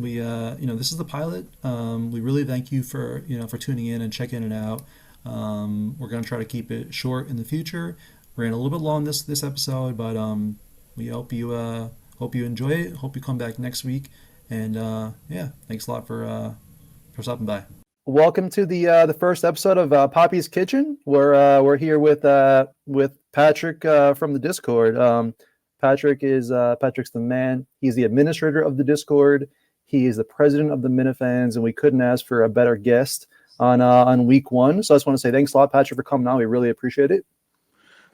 we this is the pilot. We really thank you for for tuning in and checking it out. We're gonna try to keep it short in the future. We're in a little bit long this episode, but we hope you enjoy it. Hope you come back next week. And yeah, thanks a lot for stopping by. Welcome to the first episode of Papi's Kitchen. We're here with Patrick from the Discord. Patrick's the man. He's the administrator of the Discord. He is the president of the Minifans, and we couldn't ask for a better guest on week one. So I just want to say thanks a lot, Patrick, for coming on. We really appreciate it.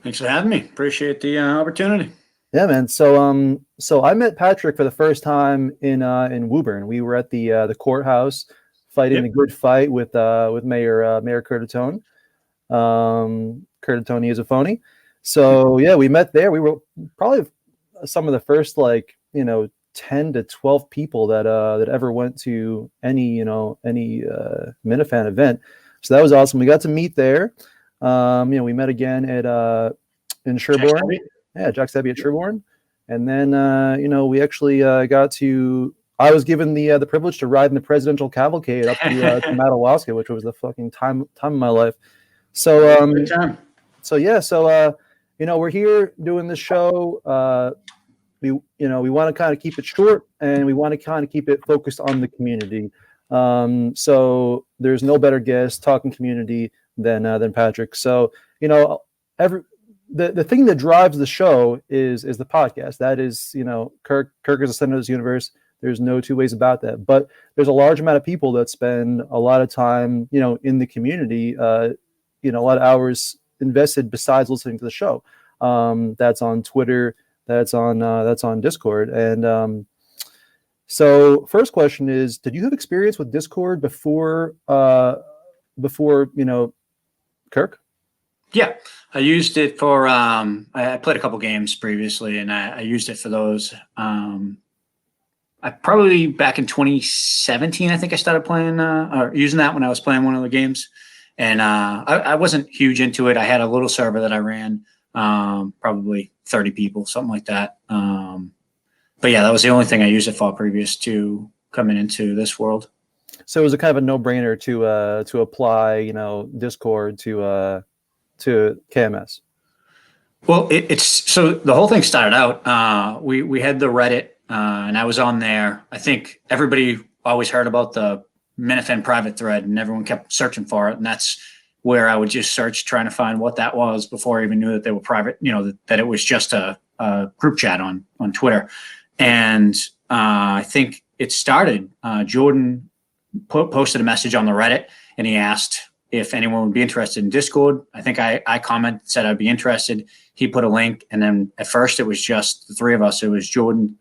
Thanks for having me. Appreciate the opportunity. Yeah, man. So I met Patrick for the first time in Woburn. We were at the courthouse fighting a good fight with Mayor Curtatone. Curtatone is a phony. So yeah, we met there. We were probably some of the first 10 to 12 people that ever went to any Minifan event. So that was awesome. We got to meet there. We met again in Sherborne. Yeah, Jack's Abbey at Sherborne. And then we actually got to. I was given the privilege to ride in the presidential cavalcade up to Madawaska, which was the fucking time of my life. So we're here doing this show. We want to kind of keep it short, and we want to kind of keep it focused on the community. So there's no better guest talking community than Patrick. So the thing that drives the show is the podcast. That is, Kirk is the center of this universe. There's no two ways about that. But there's a large amount of people that spend a lot of time, in the community. A lot of hours invested besides listening to the show. That's on Twitter. That's on Discord. And so first question is, did you have experience with Discord before Kirk? Yeah, I used it for I played a couple games previously, and I used it for those. I probably back in 2017, I think I started playing or using that when I was playing one of the games. And I wasn't huge into it. I had a little server that I ran, probably 30 people, something like that. But yeah, that was the only thing I used it for previous to coming into this world. So it was a kind of a no-brainer to apply, Discord to KMS. Well, it's so the whole thing started out. We had the Reddit, and I was on there. I think everybody always heard about the Minifan private thread, and everyone kept searching for it. And that's where I would just search, trying to find what that was before I even knew that they were private. That it was just a group chat on Twitter. And I think it started. Jordan posted a message on the Reddit, and he asked if anyone would be interested in Discord. I think I commented, said I'd be interested. He put a link, and then at first it was just the three of us. It was Jordan,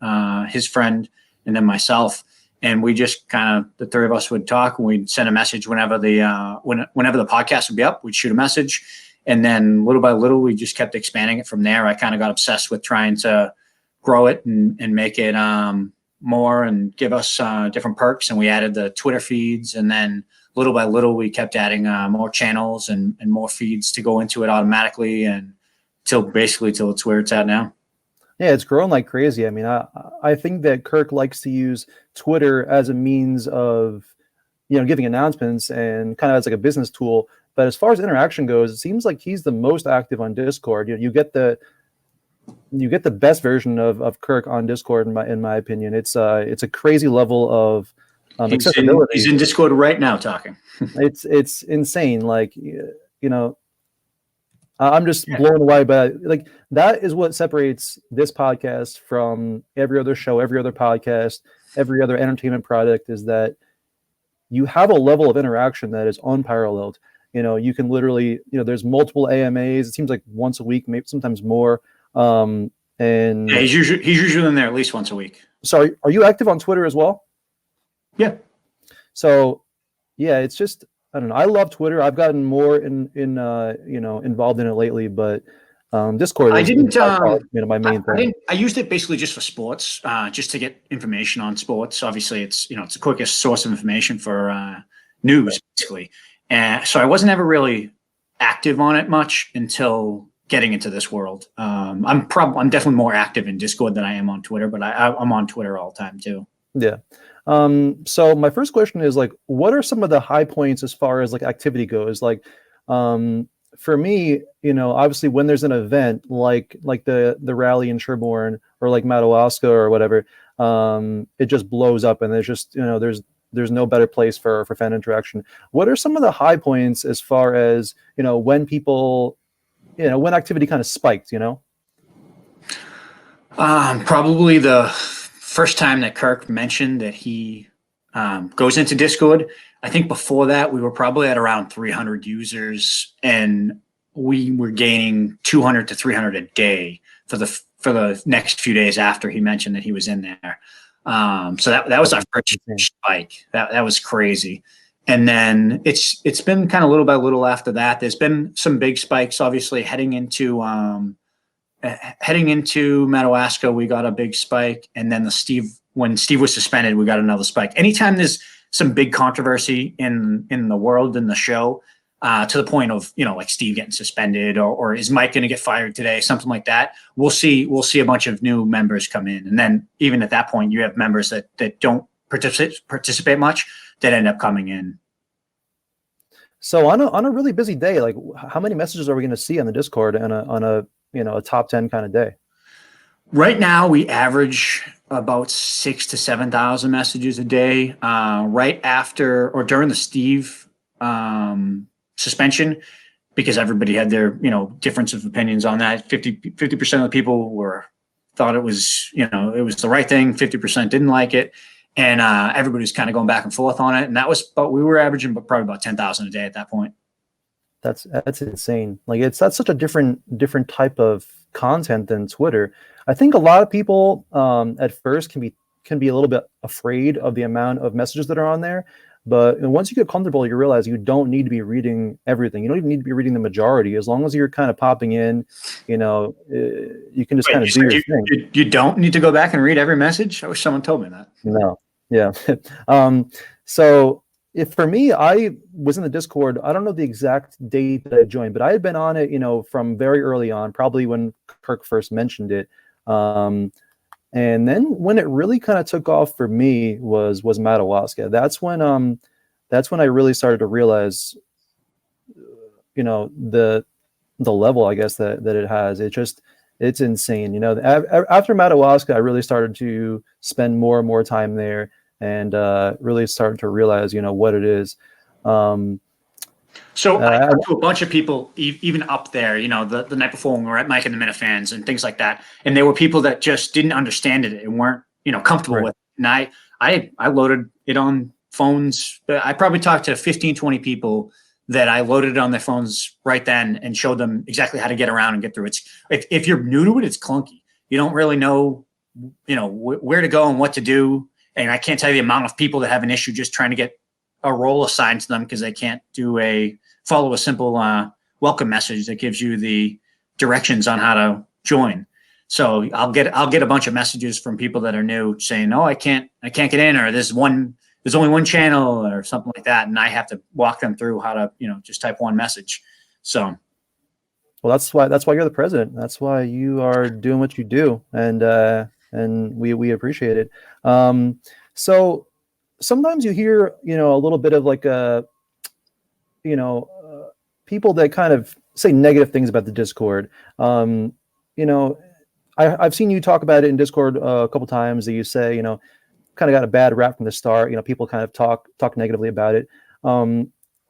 his friend, and then myself. And we just the three of us would talk, and we'd send a message whenever the podcast would be up. We'd shoot a message, and then little by little, we just kept expanding it from there. I kind of got obsessed with trying to grow it and make it more and give us different perks. And we added the Twitter feeds, and then little by little, we kept adding more channels and more feeds to go into it automatically, and till it's where it's at now. Yeah, it's grown like crazy. I mean, I think that Kirk likes to use Twitter as a means of, giving announcements and kind of as like a business tool. But as far as interaction goes, it seems like he's the most active on Discord. You get the best version of Kirk on Discord, in my opinion. It's a crazy level of accessibility. He's in Discord right now talking. It's insane. I'm just blown away by that is what separates this podcast from every other show, every other podcast, every other entertainment product, is that you have a level of interaction that is unparalleled. You can literally, there's multiple AMAs. It seems like once a week, maybe sometimes more. And yeah, he's usually in there at least once a week. So are you active on Twitter as well? Yeah. So yeah, it's just, I don't know. I love Twitter. I've gotten more involved in it lately, but Discord is my main thing. I used it basically just for sports, just to get information on sports. Obviously, it's the quickest source of information for news, basically. And so I wasn't ever really active on it much until getting into this world. I'm definitely more active in Discord than I am on Twitter, but I'm on Twitter all the time too. Yeah. So my first question is like, what are some of the high points as far as like activity goes? Like, um, for me, obviously when there's an event like the rally in Sherborne or like Madawaska or whatever, it just blows up, and there's just there's no better place for fan interaction. What are some of the high points as far as when people when activity kind of spiked? Probably the first time that Kirk mentioned that he goes into Discord. I think before that we were probably at around 300 users, and we were gaining 200 to 300 a day for the next few days after he mentioned that he was in there. So that was our first spike. That was crazy. And then it's been kind of little by little after that. There's been some big spikes, obviously heading into Madawaska, we got a big spike, and then when Steve was suspended, we got another spike. Anytime there's some big controversy in the world, in the show, to the point of like Steve getting suspended, or is Mike going to get fired today, something like that, we'll see a bunch of new members come in, and then even at that point, you have members that don't participate much that end up coming in. So on a really busy day, like how many messages are we going to see on the Discord on a a top 10 kind of day? Right now, we average about 6,000 to 7,000 messages a day. Right after or during the Steve suspension, because everybody had their difference of opinions on that. 50% of the people thought it was it was the right thing. 50% didn't like it, and everybody was kind of going back and forth on it. And but we were averaging probably about 10,000 a day at that point. That's insane. Like that's such a different type of content than Twitter. I think a lot of people at first can be a little bit afraid of the amount of messages that are on there, but once you get comfortable, you realize you don't need to be reading everything. You don't even need to be reading the majority. As long as you're kind of popping in, you can just kind of do your thing. You don't need to go back and read every message. I wish someone told me that. No, yeah. So. If for me, I was in the Discord. I don't know the exact date that I joined, but I had been on it, from very early on, probably when Kirk first mentioned it. And then when it really kind of took off for me was Madawaska. That's when I really started to realize, the level, I guess, that it has. It's insane. After Madawaska, I really started to spend more and more time there, and really starting to realize, what it is. So I talked to a bunch of people, even up there, the night before when we were at Mike and the Minifans and things like that. And there were people that just didn't understand it and weren't, comfortable with it. And I loaded it on phones. I probably talked to 15, 20 people that I loaded it on their phones right then and showed them exactly how to get around and get through it. If you're new to it, it's clunky. You don't really know, where to go and what to do. And I can't tell you the amount of people that have an issue just trying to get a role assigned to them because they can't follow a simple welcome message that gives you the directions on how to join. So I'll get a bunch of messages from people that are new saying, "Oh, I can't get in," or there's only one channel or something like that, and I have to walk them through how to just type one message. So, well, that's why you're the president. That's why you are doing what you do, and we appreciate it. So sometimes you hear, a little bit of like people that kind of say negative things about the Discord. I've seen you talk about it in Discord a couple times, that you say, kind of got a bad rap from the start. People kind of talk negatively about it.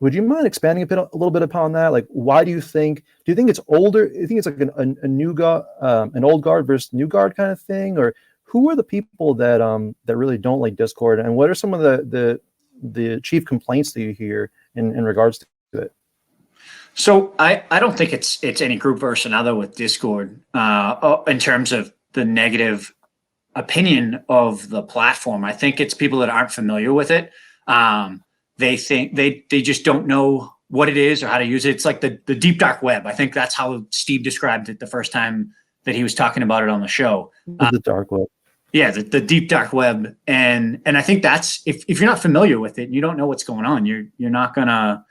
Would you mind expanding a little bit upon that? Like, why do you think it's older? Do you think it's like a new guard, an old guard versus new guard kind of thing? Or who are the people that really don't like Discord, and what are some of the chief complaints that you hear in regards to it? So I don't think it's any group versus another with Discord in terms of the negative opinion of the platform. I think it's people that aren't familiar with it. They think they just don't know what it is or how to use it. It's like the deep dark web. I think that's how Steve described it the first time that he was talking about it on the show. The dark web. Yeah, the deep dark web, and I think that's if you're not familiar with it and you don't know what's going on, you're not gonna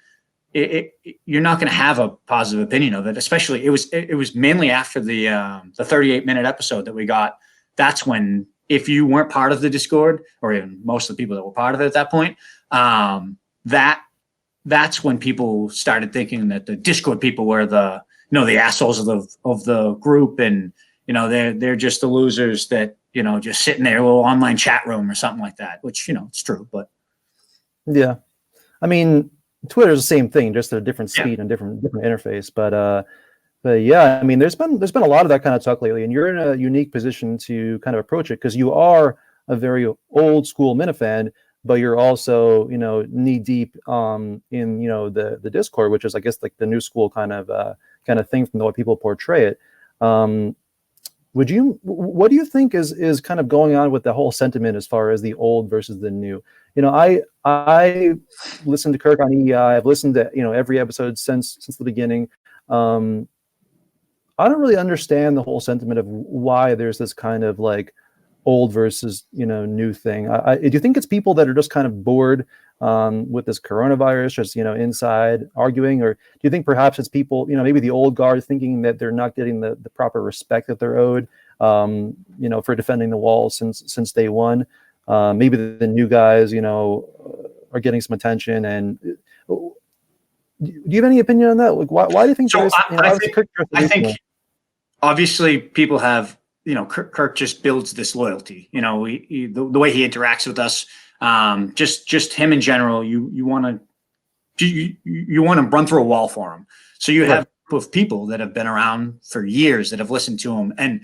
have a positive opinion of it. Especially it was mainly after the 38-minute episode that we got. That's when if you weren't part of the Discord, or even most of the people that were part of it at that point, that's when people started thinking that the Discord people were the the assholes of the group, and they're just the losers that just sit in their little online chat room or something like that. Which it's true, but Yeah, I mean, Twitter's the same thing, just at a different speed and different interface. But yeah, I mean, there's been a lot of that kind of talk lately, and you're in a unique position to kind of approach it because you are a very old school Minifan, but you're also knee deep in the Discord, which is, I guess, like the new school kind of thing from the way people portray it. What do you think is kind of going on with the whole sentiment as far as the old versus the new? I listened to Kirk on EEI. I've listened to every episode since the beginning. I don't really understand the whole sentiment of why there's this kind of like old versus new thing. Do you think it's people that are just kind of bored with this coronavirus, just inside arguing, or do you think perhaps it's people maybe the old guard thinking that they're not getting the proper respect that they're owed for defending the wall since day one? Maybe the new guys are getting some attention. And do you have any opinion on that? Like, why do you think? So I think obviously people have Kirk just builds this loyalty. The way he interacts with us, just him in general. You want to run through a wall for him. So you have a group of people that have been around for years that have listened to him, and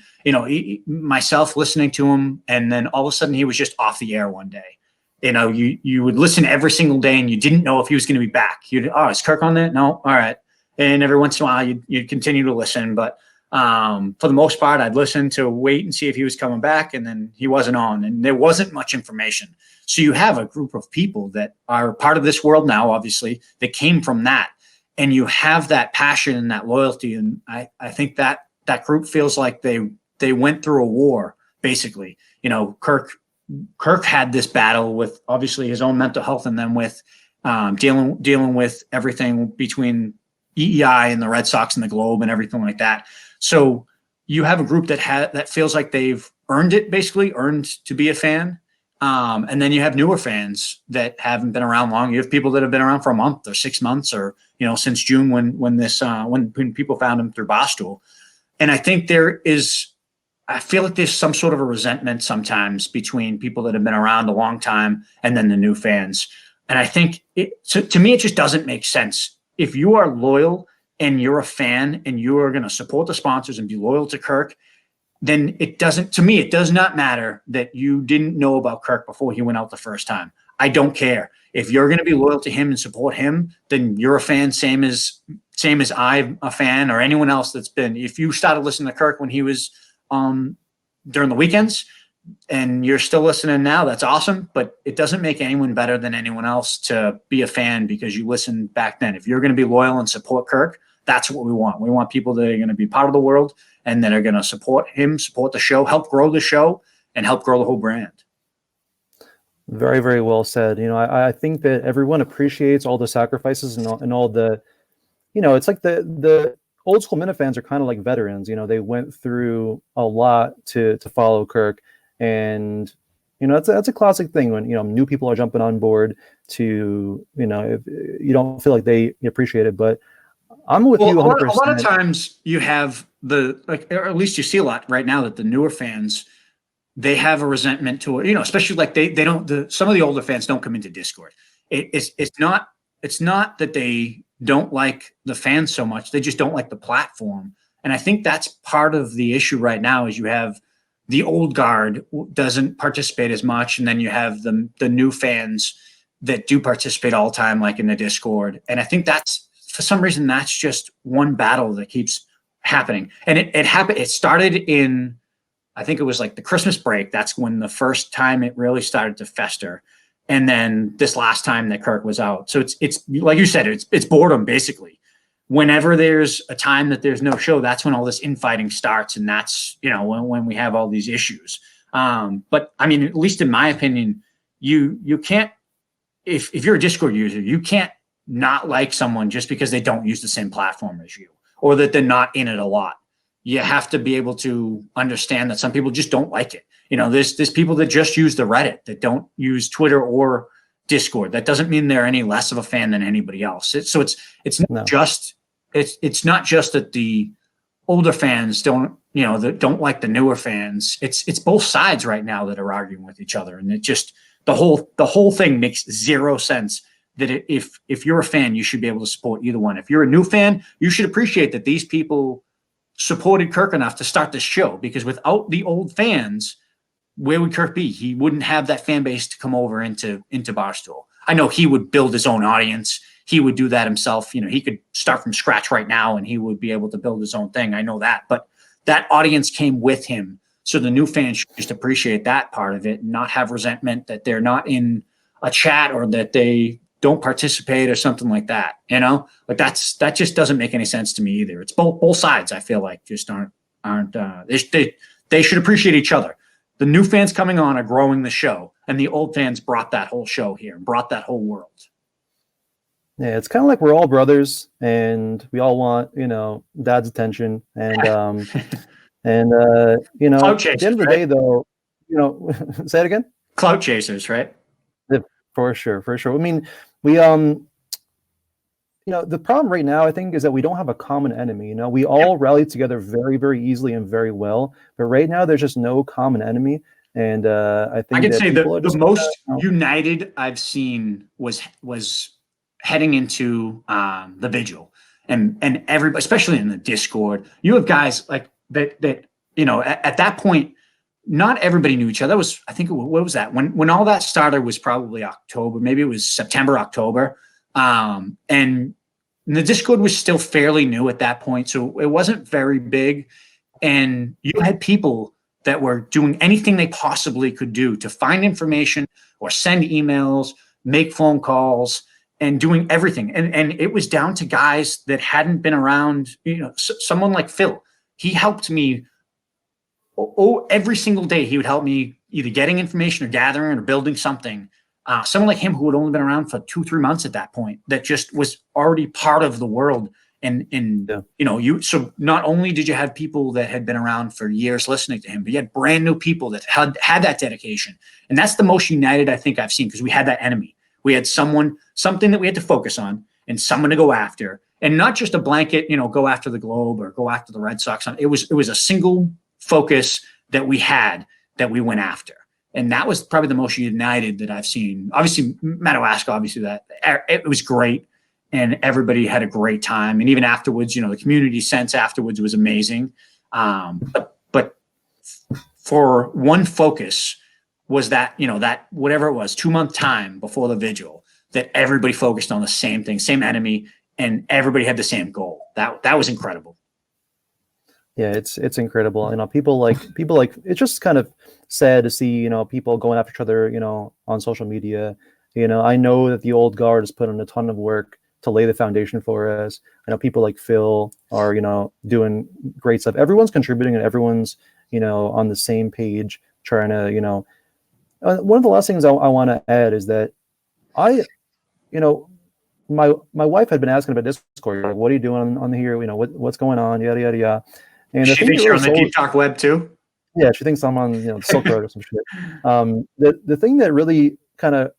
myself listening to him, and then all of a sudden he was just off the air one day. You would listen every single day, and you didn't know if he was going to be back. Is Kirk on there? No, all right. And every once in a while you'd continue to listen, but for the most part, I'd listen to wait and see if he was coming back, and then he wasn't on, and there wasn't much information. So you have a group of people that are part of this world now, obviously, that came from that, and you have that passion and that loyalty. And I think that group feels like they went through a war, basically. Kirk had this battle with obviously his own mental health, and then with dealing with everything between EEI and the Red Sox and the Globe and everything like that. So you have a group that feels like they've earned it, basically earned to be a fan. And then you have newer fans that haven't been around long. You have people that have been around for a month or 6 months, or since June when people found him through Barstool. And I think I feel like there's some sort of a resentment sometimes between people that have been around a long time and then the new fans. And I think to me, it just doesn't make sense. If you are loyal and you're a fan and you are going to support the sponsors and be loyal to Kirk, then it does not matter that you didn't know about Kirk before he went out the first time. I don't care. If you're going to be loyal to him and support him, then you're a fan, same as I'm a fan, or anyone else that's been. If you started listening to Kirk when he was during the weekends and you're still listening now, that's awesome, but it doesn't make anyone better than anyone else to be a fan because you listened back then. If you're going to be loyal and support Kirk, that's what we want. We want people that are going to be part of the world and that are going to support him, support the show, help grow the show, and help grow the whole brand. Very, very well said. I think that everyone appreciates all the sacrifices and all the, it's like the old school Minifans are kind of like veterans. They went through a lot to follow Kirk, and that's a classic thing when new people are jumping on board to if you don't feel like they appreciate it. But I'm with you 100%. A lot of times you have or at least you see a lot right now that the newer fans, they have a resentment to it, especially like they don't, some of the older fans don't come into Discord. It's not that they don't like the fans so much. They just don't like the platform. And I think that's part of the issue right now is you have the old guard doesn't participate as much. And then you have the new fans that do participate all the time, like in the Discord. And I think that's, for some reason, that's just one battle that keeps happening. And it happened. It started in, I think it was like the Christmas break. That's when the first time it really started to fester. And then this last time that Kirk was out. So it's like you said, it's boredom basically. Whenever there's a time that there's no show, that's when all this infighting starts. And that's, when we have all these issues. But I mean, at least in my opinion, you can't, if you're a Discord user, you can't not like someone just because they don't use the same platform as you, or that they're not in it a lot. you have to be able to understand that some people just don't like it. There's people that just use the Reddit, that don't use Twitter or Discord. That doesn't mean they're any less of a fan than anybody else. It's not just that the older fans don't, that don't like the newer fans. It's both sides right now that are arguing with each other, and it just the whole thing makes zero sense. That if you're a fan, you should be able to support either one. If you're a new fan, you should appreciate that these people supported Kirk enough to start this show, because without the old fans, where would Kirk be? He wouldn't have that fan base to come over into Barstool. I know he would build his own audience. He would do that himself. He could start from scratch right now and he would be able to build his own thing. I know that, but that audience came with him. So the new fans should just appreciate that part of it and not have resentment that they're not in a chat or that they don't participate or something like that. Like that just doesn't make any sense to me either. It's both sides. I feel like just aren't they should appreciate each other. The new fans coming on are growing the show, and the old fans brought that whole show here and brought that whole world. Yeah, it's kind of like we're all brothers, and we all want dad's attention, and at the end of the day, though, say it again. Clout chasers, right? Yeah, for sure. I mean, we the problem right now, I think, is that we don't have a common enemy. We all rally together very, very easily and very well, but right now there's just no common enemy. And I think I can say the most united I've seen was heading into the vigil, and everybody, especially in the Discord, you have guys like that at that point, not everybody knew each other. That was, I think, what was that when all that started was probably October, maybe it was September, October. And the Discord was still fairly new at that point, so it wasn't very big. And you had people that were doing anything they possibly could do to find information or send emails, make phone calls, and doing everything. And it was down to guys that hadn't been around. Someone like Phil, he helped me. Every single day he would help me either getting information or gathering or building something. Someone like him who had only been around for 2-3 months at that point, that just was already part of the world. So not only did you have people that had been around for years listening to him, but you had brand new people that had that dedication. And that's the most united I think I've seen, because we had that enemy. We had something that we had to focus on and someone to go after, and not just a blanket, go after the Globe or go after the Red Sox. It was a single focus that we had, that we went after. And that was probably the most united that I've seen. Obviously, Madawaska, obviously that it was great, and everybody had a great time. And even afterwards, the community sense afterwards was amazing. But for one focus was that, that whatever it was, 2-month time before the vigil, that everybody focused on the same thing, same enemy, and everybody had the same goal. That was incredible. Yeah, it's incredible. People like it's just kind of sad to see, people going after each other, on social media. I know that the old guard has put in a ton of work to lay the foundation for us. I know people like Phil are, doing great stuff. Everyone's contributing and everyone's, on the same page, trying to, one of the last things I want to add is that my wife had been asking about Discord. Like, what are you doing on here? What's going on? Yada, yada, yada. And she thinks you're on the Deep Talk Web too? Yeah, she thinks I'm on the Silk Road or some shit. The thing that really kind of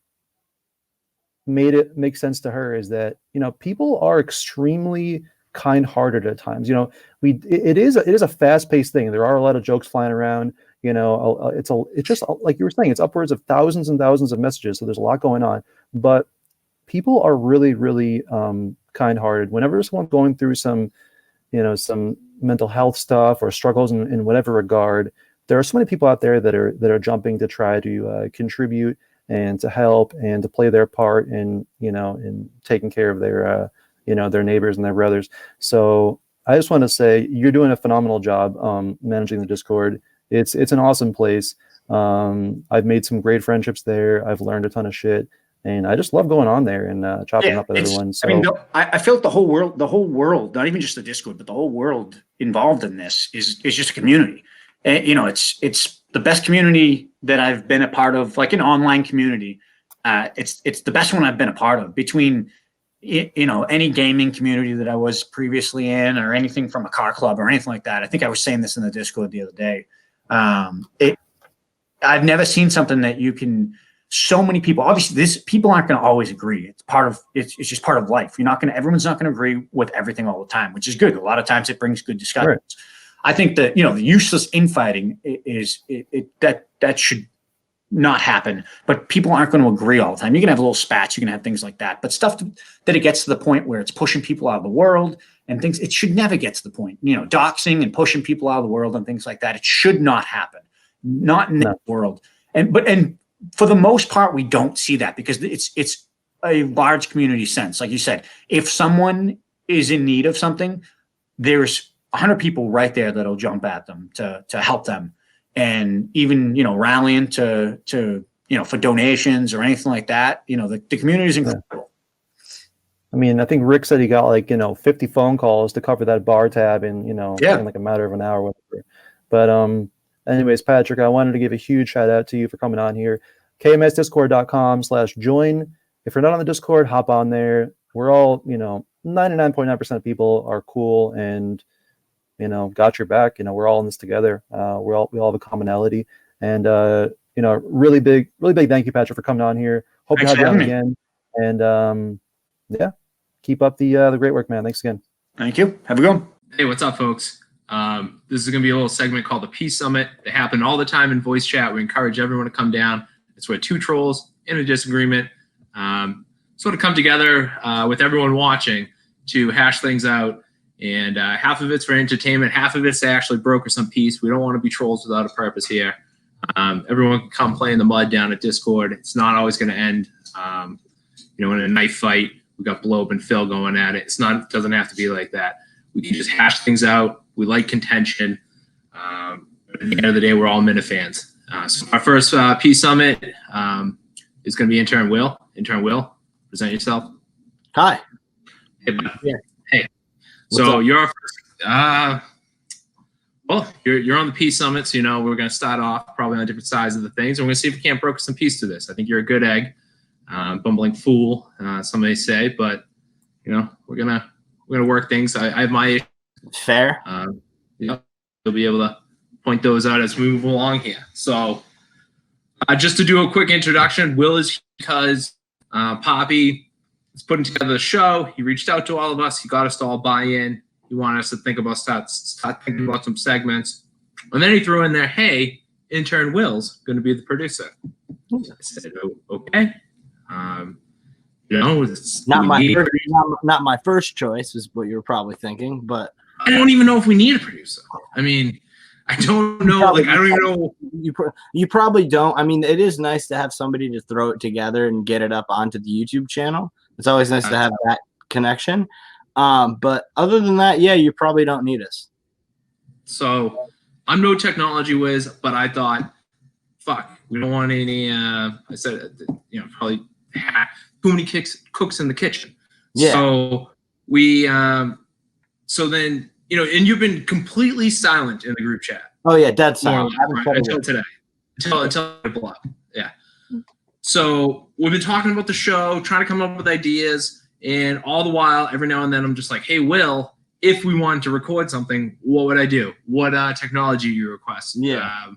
made it make sense to her is that people are extremely kind-hearted at times. It is a fast-paced thing. There are a lot of jokes flying around. It's just like you were saying, it's upwards of thousands and thousands of messages. So there's a lot going on, but people are really, really kind-hearted. Whenever someone's going through some mental health stuff or struggles in whatever regard, there are so many people out there that are jumping to try to contribute and to help and to play their part in taking care of their their neighbors and their brothers. So I just want to say you're doing a phenomenal job managing the Discord. It's an awesome place. I've made some great friendships there. I've learned a ton of shit. And I just love going on there and chopping up with everyone. So I feel like the whole world, not even just the Discord, but the whole world involved in this is just a community. And, it's the best community that I've been a part of, like an online community. It's the best one I've been a part of, between any gaming community that I was previously in, or anything from a car club or anything like that. I think I was saying this in the Discord the other day. I've never seen something that you can. So many people. Obviously, people aren't going to always agree. It's just part of life. Everyone's not going to agree with everything all the time, which is good. A lot of times, it brings good discussions. Right. I think that the useless infighting that should not happen. But people aren't going to agree all the time. You can have little spats. You can have things like that. But stuff that it gets to the point where it's pushing people out of the world and things. It should never get to the point. Doxing and pushing people out of the world and things like that. It should not happen. Not in that world. And for the most part, we don't see that because it's a large community sense. Like you said, if someone is in need of something, there's 100 people right there that'll jump at them to help them, and even rallying to for donations or anything like that. The community is incredible. I mean, I think Rick said he got 50 phone calls to cover that bar tab in in like a matter of an hour, or whatever. But anyways, Patrick, I wanted to give a huge shout out to you for coming on here. KMSDiscord.com/join. If you're not on the Discord, hop on there. We're all, 99.9% of people are cool and, got your back. We're all in this together. We all have a commonality. And, really big thank you, Patrick, for coming on here. Hope to have you on again. And, keep up the great work, man. Thanks again. Thank you. Have a good one. Hey, what's up, folks? This is going to be a little segment called the Peace Summit. They happen all the time in voice chat. We encourage everyone to come down. It's where two trolls in a disagreement sort of come together with everyone watching to hash things out. And half of it's for entertainment, half of it's to actually broker some peace. We don't want to be trolls without a purpose here. Everyone can come play in the mud down at Discord. It's not always going to end, in a knife fight. We got Blobe and Phil going at it. It doesn't have to be like that. We can just hash things out. We like contention. At the end of the day, we're all Minifans. So our first Peace Summit is going to be Intern Will. Intern Will, present yourself. Hi. Hey, bud. Yeah. Hey. So you're our first. You're on the Peace Summit, so we're going to start off probably on different sides of the things. And we're going to see if we can't broker some peace to this. I think you're a good egg, bumbling fool, some may say, but we're gonna work things. I have my issue. Fair. You'll be able to point those out as we move along here. So just to do a quick introduction, Will is because Papi is putting together the show. He reached out to all of us. He got us to all buy in. He wanted us to think about start thinking about some segments. And then he threw in there, hey, intern Will's going to be the producer. I said, okay. It's not my first choice is what you were probably thinking, but I don't even know if we need a producer. I mean, I don't know. I don't even know. You probably don't. I mean, it is nice to have somebody to throw it together and get it up onto the YouTube channel. It's always nice to have that connection. But other than that, yeah, you probably don't need us. So I'm no technology whiz, but I thought, fuck, we don't want any. I said, probably too many cooks in the kitchen. Yeah. So we. So then, and you've been completely silent in the group chat. Oh yeah, dead silent. Until today, until I blow up. Yeah. So we've been talking about the show, trying to come up with ideas, and all the while, every now and then, I'm just like, "Hey, Will, if we wanted to record something, what would I do? What technology you request? Yeah.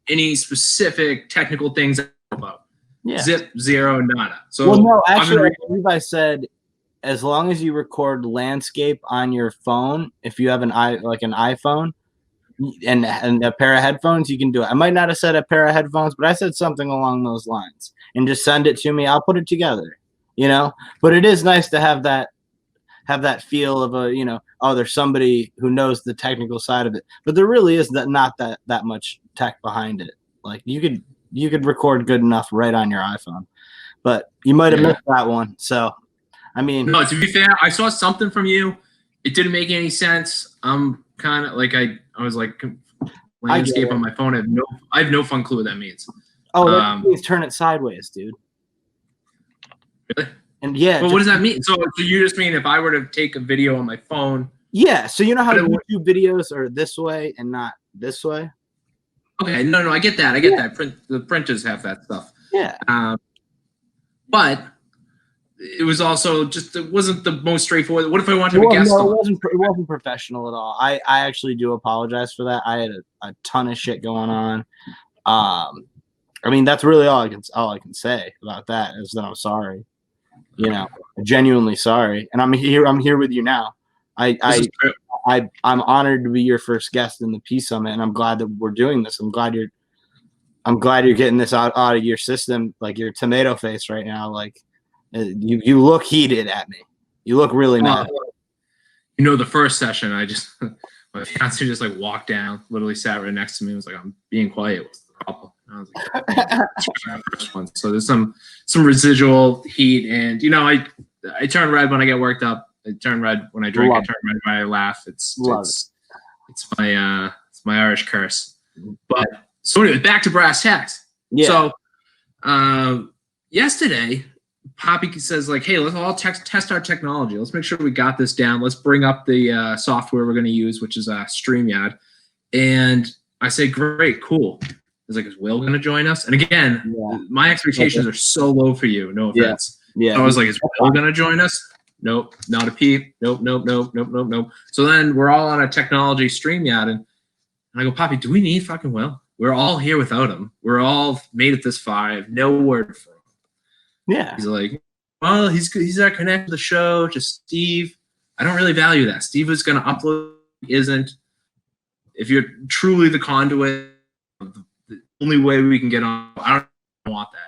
Any specific technical things about? Yeah. Zip, zero, nada. So well, no, actually, I believe I said, as long as you record landscape on your phone, if you have an iPhone and a pair of headphones, you can do it. I might not have said a pair of headphones, but I said something along those lines. And just send it to me. I'll put it together, But it is nice to have that feel of there's somebody who knows the technical side of it. But there really is not that much tech behind it. Like you could record good enough right on your iPhone, but you might have missed that one. So. I mean, no, to be fair, I saw something from you. It didn't make any sense. I'm kind of like, I was like, landscape on my phone. I have no fun clue what that means. Oh, that means turn it sideways, dude. Really? And yeah. But what does that mean? So you just mean if I were to take a video on my phone? Yeah. So you know how YouTube videos are this way and not this way? Okay. No, I get that. I get that. The printers have that stuff. Yeah. But it was also just it wasn't the most straightforward. What if I wanted to have a guest No, on? it wasn't professional at all. I actually do apologize for that. I had a ton of shit going on. I mean, that's really all I can say about that is that I'm sorry. You know, genuinely sorry, and I'm here with you now. I'm honored to be your first guest in the Peace Summit, and I'm glad that we're doing this. I'm glad you're getting this out of your system, like your tomato face right now. Like you look heated at me. You look really mad. You know, the first session, my fiance just like walked down, literally sat right next to me, and was like, "I'm being quiet. What's the problem?" And I was like, "Man, first one." So there's some residual heat, and you know, I turn red when I get worked up. I turn red when I drink. I turn red when I laugh. It's my Irish curse. But so anyway, back to brass tacks. Yeah. So yesterday, Papi says like, "Hey, let's all test our technology. Let's make sure we got this down. Let's bring up the software we're going to use, which is StreamYard." And I say, "Great, cool." He's like, "Is Will going to join us?" And again, my expectations are so low for you. No offense. Yeah. So I was like, "Is Will going to join us?" Nope, not a peep. Nope. So then we're all on a technology StreamYard, and I go, "Papi, do we need fucking Will? We're all here without him. We're all made it this far. I have no word for him." Yeah. He's like, "Well, he's not connected to the show, just Steve." I don't really value that. Steve is going to upload. He isn't. If you're truly the conduit, the only way we can get on, I don't want that.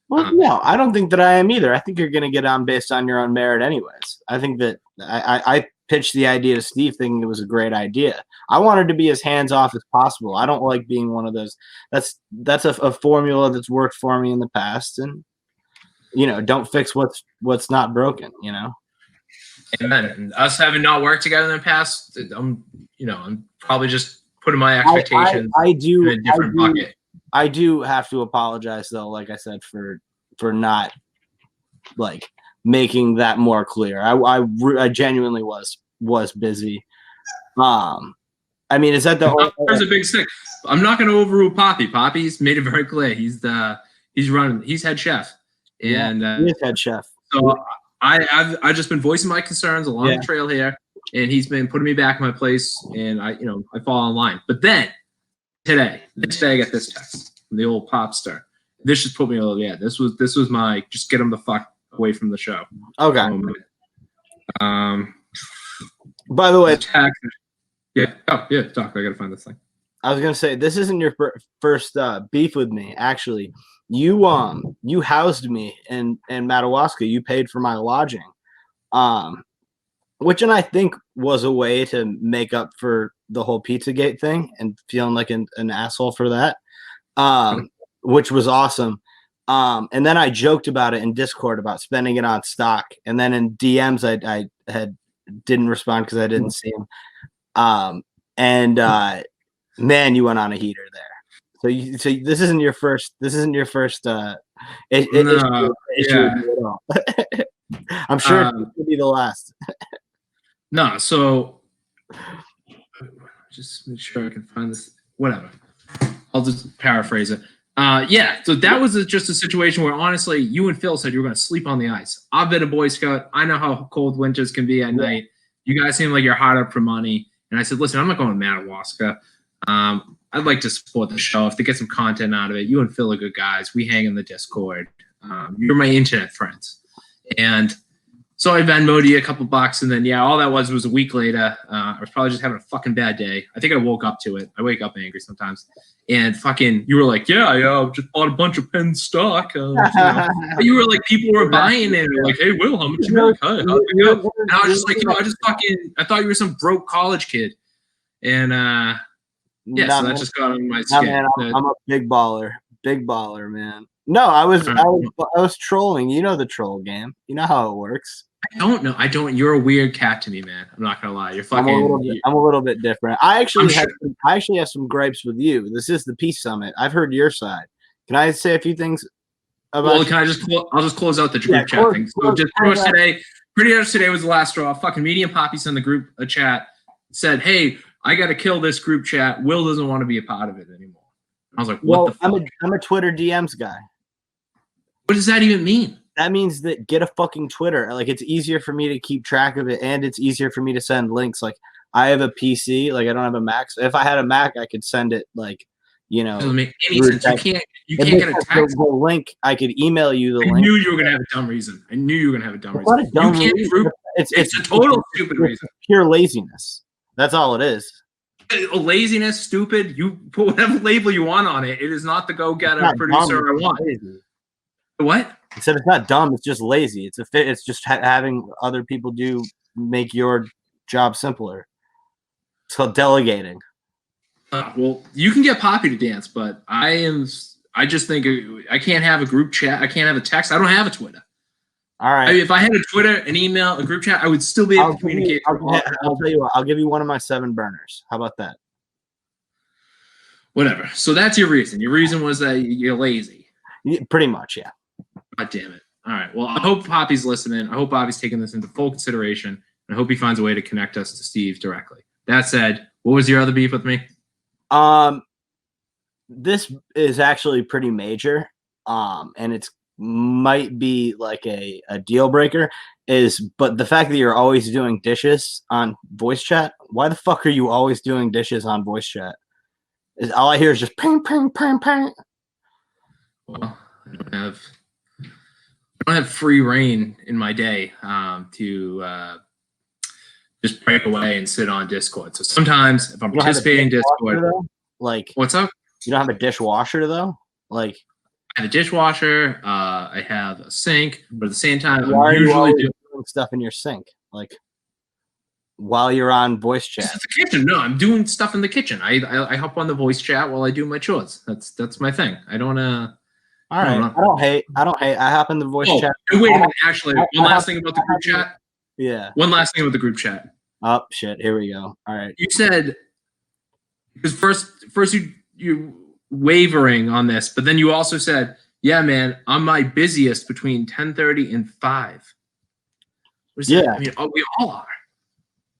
Well, no, I don't think that I am either. I think you're going to get on based on your own merit anyways. I think that I pitched the idea to Steve thinking it was a great idea. I wanted to be as hands-off as possible. I don't like being one of those. That's a formula that's worked for me in the past, and you know, don't fix what's not broken, you know. Amen. And us having not worked together in the past, I'm probably just putting my expectations in a different bucket. I do have to apologize though, like I said, for not like making that more clear. I genuinely was busy. I mean, is that there's a big stick? I'm not going to overrule Papi. Papi's made it very clear. He's head chef, and he is head chef. So I've just been voicing my concerns along the trail here, and he's been putting me back in my place, and I fall in line. But then next day I get this text from the old pop star. This just put me a little, this was my just get him the fuck away from the show. Okay. By the way, talk. I gotta find this thing. I was gonna say this isn't your first beef with me. Actually, you housed me in Madawaska. You paid for my lodging, which I think was a way to make up for the whole Pizzagate thing and feeling like an asshole for that, which was awesome. And then I joked about it in Discord about spending it on stock, and then in DMs I didn't respond because I didn't see him. Man, you went on a heater there. So this isn't your first. Issue at all. I'm sure it could be the last. No, so just make sure I can find this. Whatever. I'll just paraphrase it. So that was just a situation where honestly, you and Phil said you were going to sleep on the ice. I've been a Boy Scout. I know how cold winters can be at night. You guys seem like you're hard up for money. And I said, listen, I'm not going to Madawaska. I'd like to support the show. If they get some content out of it, you and Phil are good guys. We hang in the Discord. You're my internet friends. And so I Venmo'd you a couple bucks, and then all that was a week later. I was probably just having a fucking bad day. I think I woke up to it. I wake up angry sometimes. And fucking, you were like, I just bought a bunch of Penn stock. You were like, people were buying it. Like, hey, Will, how much you make? How'd it go? And I was just like, I thought you were some broke college kid. And so that just got on my skin. Man, I'm a big baller, man. No, I was trolling. You know the troll game. You know how it works. I don't know. You're a weird cat to me, man. I'm not gonna lie. You're fucking. I'm a little bit different. I actually have some gripes with you. This is the Peace Summit. I've heard your side. Can I say a few things about? Well, can I just? I'll just close out the group chat thing. So just pretty much today was the last straw. Fucking me and Papi sent the group a chat. Said, hey, I got to kill this group chat. Will doesn't want to be a part of it anymore. I was like, what the fuck? I'm a Twitter DMs guy. What does that even mean? that means that get a fucking Twitter. Like, it's easier for me to keep track of it, and it's easier for me to send links. Like, I have a PC, like I don't have a Mac. So if I had a Mac, I could send it like, It doesn't make any sense. You can't get a text. The link. I could email you the I link. knew you were gonna have a dumb reason. I knew you were gonna have a dumb It's not reason. a dumb You can't reason. prove it's a total stupid reason. Pure laziness. That's all it is. Laziness, stupid. You put whatever label you want on it. It is not the go get It's a not producer dumb, I it's want. lazy. What? I said it's not dumb. It's just lazy. It's just having other people make your job simpler. It's called delegating. Well, you can get Papi to dance, but I just think I can't have a group chat. I can't have a text. I don't have a Twitter. All right. If I had a Twitter, an email, a group chat, I would still be able to communicate. I'll tell you what. I'll give you one of my 7 burners. How about that? Whatever. So that's your reason. Your reason was that you're lazy. Yeah, pretty much, yeah. God damn it. All right. Well, I hope Papi's listening. I hope Papi's taking this into full consideration. And I hope he finds a way to connect us to Steve directly. That said, what was your other beef with me? This is actually pretty major. And it's might be like a deal breaker but the fact that you're always doing dishes on voice chat. Why the fuck are you always doing dishes on voice chat? All I hear is just ping, ping, ping, ping. Well, I don't have free reign in my day to just break away and sit on Discord. So sometimes if I'm participating in Discord, though? Like, what's up? You don't have a dishwasher though? Like, I have a dishwasher. I have a sink, but at the same time, why I'm are you usually always doing stuff in your sink? Like, while you're on voice chat. It's the kitchen. No, I'm doing stuff in the kitchen. I hop on the voice chat while I do my chores. That's my thing. I don't All right. I don't hate. I hop in the voice chat. Wait a minute. Actually, one last thing about the group chat. Yeah. One last thing about the group chat. Oh shit! Here we go. All right. You said because first you wavering on this, but then you also said, "Yeah, man, I'm my busiest between 10:30 and 5." Yeah. I mean, we all are.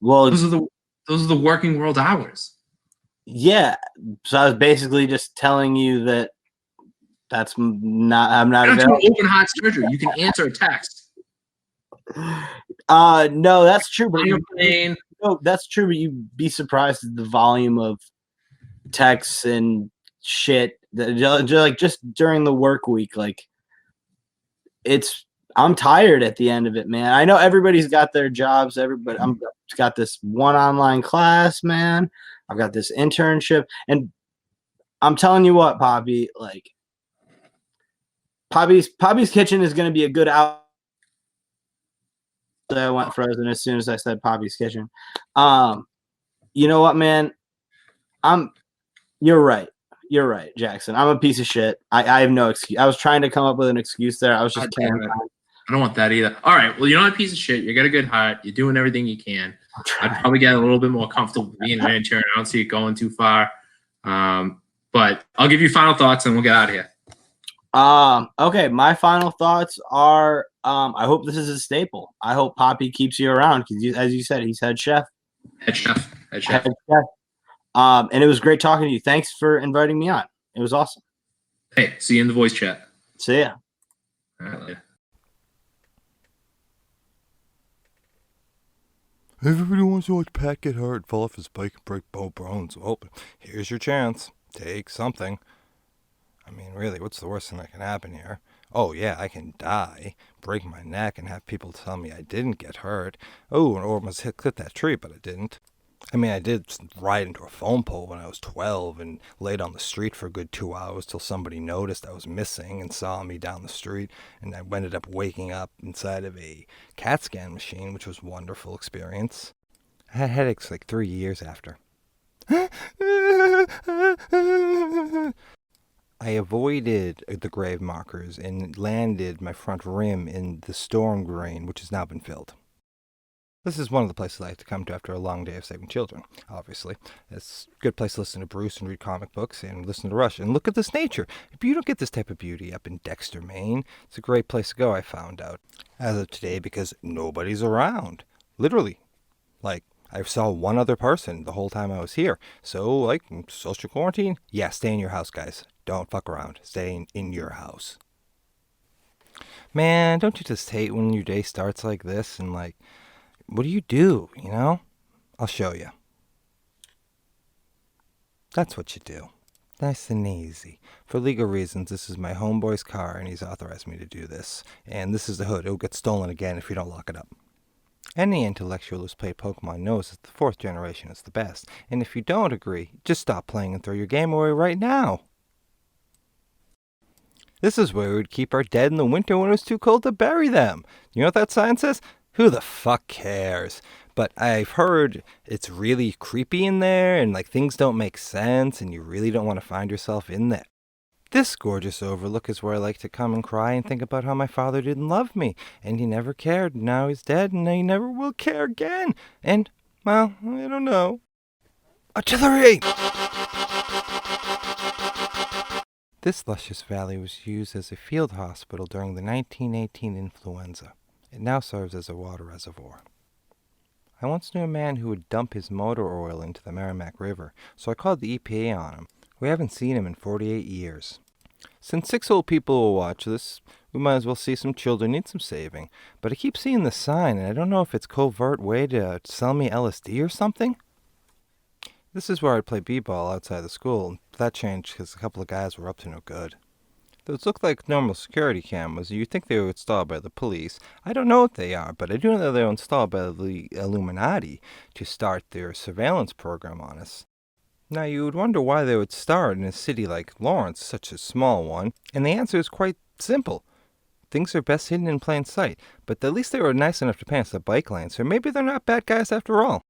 Well, those are the working world hours. Yeah. So I was basically just telling you that I'm not available. Open heart surgery. You can answer a text. No, that's true. But that's true. But you'd be surprised at the volume of texts and shit that like just during the work week. Like, I'm tired at the end of it, man. I know everybody's got their jobs. I've got this one online class, man. I've got this internship, and I'm telling you what, Papi, like Papi's Kitchen is going to be a good out. I went frozen as soon as I said Papi's Kitchen. You know what, man? You're right. You're right, Jackson. I'm a piece of shit. I have no excuse. I was trying to come up with an excuse there. I was just kidding. I don't want that either. All right. Well, you're not a piece of shit. You got a good heart. You're doing everything you can. I'd probably get a little bit more comfortable being an intern. I don't see it going too far. But I'll give you final thoughts and we'll get out of here. Okay. My final thoughts are, I hope this is a staple. I hope Papi keeps you around because, as you said, he's head chef. Head chef. And it was great talking to you. Thanks for inviting me on. It was awesome. Hey, see you in the voice chat. See ya. All right, later. Everybody wants to watch Pat get hurt, fall off his bike, and break bones. Well, here's your chance. Take something. I mean, really, what's the worst thing that can happen here? Oh, yeah, I can die, break my neck, and have people tell me I didn't get hurt. Oh, or almost hit that tree, but I didn't. I mean, I did ride into a phone pole when I was 12 and laid on the street for a good 2 hours till somebody noticed I was missing and saw me down the street, and I ended up waking up inside of a CAT scan machine, which was a wonderful experience. I had headaches like 3 years after. I avoided the grave markers and landed my front rim in the storm drain, which has now been filled. This is one of the places I like to come to after a long day of saving children, obviously. It's a good place to listen to Bruce and read comic books and listen to Rush. And look at this nature. You don't get this type of beauty up in Dexter, Maine. It's a great place to go, I found out. As of today, because nobody's around. Literally. Like, I saw one other person the whole time I was here. So, like, social quarantine? Yeah, stay in your house, guys. Don't fuck around. Stay in your house. Man, don't you just hate when your day starts like this and like, what do you do, you know? I'll show you. That's what you do. Nice and easy. For legal reasons, this is my homeboy's car and he's authorized me to do this. And this is the hood. It'll get stolen again if you don't lock it up. Any intellectual who's played Pokemon knows that the 4th generation is the best. And if you don't agree, just stop playing and throw your game away right now. This is where we would keep our dead in the winter when it was too cold to bury them. You know what that sign says? Who the fuck cares? But I've heard it's really creepy in there and like things don't make sense and you really don't want to find yourself in there. This gorgeous overlook is where I like to come and cry and think about how my father didn't love me and he never cared. Now he's dead and he never will care again. And, well, I don't know. Artillery! This luscious valley was used as a field hospital during the 1918 influenza. It now serves as a water reservoir. I once knew a man who would dump his motor oil into the Merrimack River, so I called the EPA on him. We haven't seen him in 48 years. Since 6 old people will watch this, we might as well see some children need some saving. But I keep seeing the sign, and I don't know if it's a covert way to sell me LSD or something. This is where I'd play b-ball outside the school. That changed because a couple of guys were up to no good. Those look like normal security cameras. You'd think they were installed by the police. I don't know what they are, but I do know they're installed by the Illuminati to start their surveillance program on us. Now, you would wonder why they would start in a city like Lawrence, such a small one, and the answer is quite simple. Things are best hidden in plain sight, but at least they were nice enough to pass the bike lane, so maybe they're not bad guys after all.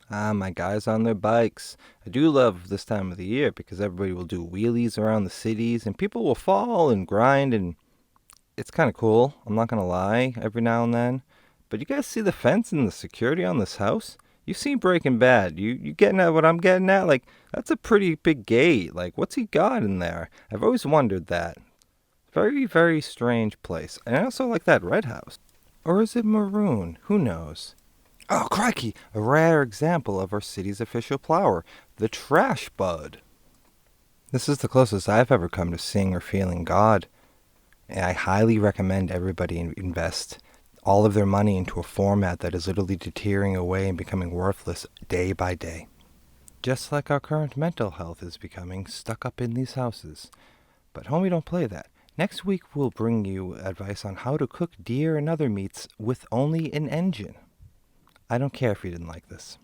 Ah, my guys on their bikes. I do love this time of the year because everybody will do wheelies around the cities and people will fall and grind and it's kind of cool. I'm not going to lie, every now and then. But you guys see the fence and the security on this house? You've seen Breaking Bad. You getting at what I'm getting at? Like, that's a pretty big gate. Like, what's he got in there? I've always wondered that. Very, very strange place. And I also like that red house. Or is it maroon? Who knows? Oh, crikey! A rare example of our city's official flower, the trash bud. This is the closest I've ever come to seeing or feeling God. And I highly recommend everybody invest all of their money into a format that is literally deteriorating away and becoming worthless day by day. Just like our current mental health is becoming stuck up in these houses. But homie, don't play that. Next week we'll bring you advice on how to cook deer and other meats with only an engine. I don't care if you didn't like this.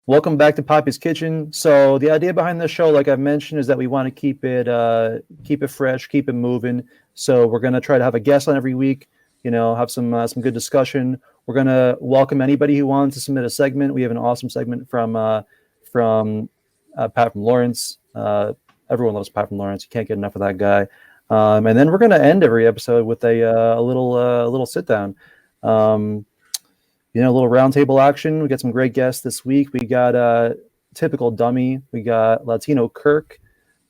Welcome back to Papi's Kitchen. So the idea behind this show, like I've mentioned, is that we want to keep it fresh, keep it moving. So we're gonna try to have a guest on every week. You know, have some good discussion. We're gonna welcome anybody who wants to submit a segment. We have an awesome segment from Pat from Lawrence. Everyone loves Pat from Lawrence. You can't get enough of that guy. And then we're gonna end every episode with a little sit down. A little roundtable action. We got some great guests this week. We got typical dummy. We got Latino Kirk,